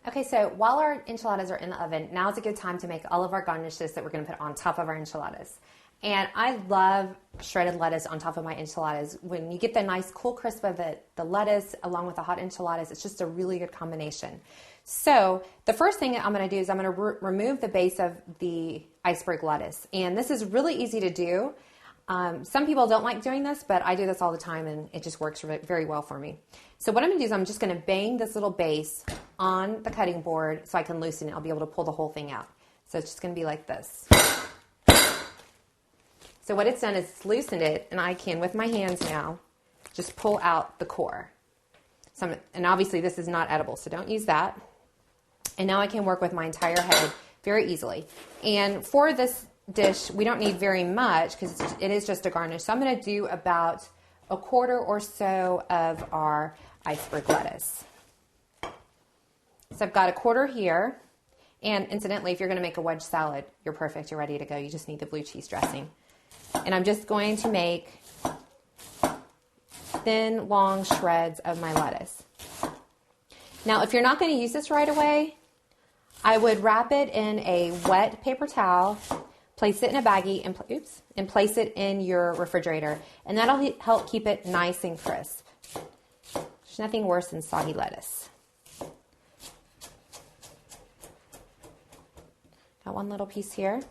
Okay, so while our enchiladas are in the oven, now's a good time to make all of our garnishes that we're going to put on top of our enchiladas. And I love shredded lettuce on top of my enchiladas. When you get the nice cool crisp of it, the lettuce along with the hot enchiladas, it's just a really good combination. So the first thing that I'm going to do is I'm going to remove the base of the iceberg lettuce. And this is really easy to do. Some people don't like doing this, but I do this all the time and it just works very well for me. So what I'm going to do is I'm just going to bang this little base on the cutting board so I can loosen it. I'll be able to pull the whole thing out. So it's just going to be like this. So what it's done is it's loosened it, and I can, with my hands now, just pull out the core. And obviously this is not edible, so don't use that. And now I can work with my entire head very easily. And for this dish, we don't need very much because it is just a garnish. So I'm going to do about a quarter or so of our iceberg lettuce. So I've got a quarter here. And incidentally, if you're going to make a wedge salad, you're perfect. You're ready to go. You just need the blue cheese dressing. And I'm just going to make thin, long shreds of my lettuce. Now, if you're not going to use this right away, I would wrap it in a wet paper towel, place it in a baggie, and place it in your refrigerator. And that'll help keep it nice and crisp. There's nothing worse than soggy lettuce. Got one little piece here.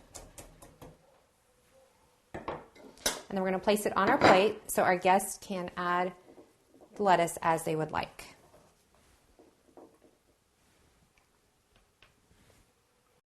And then we're going to place it on our plate so our guests can add the lettuce as they would like.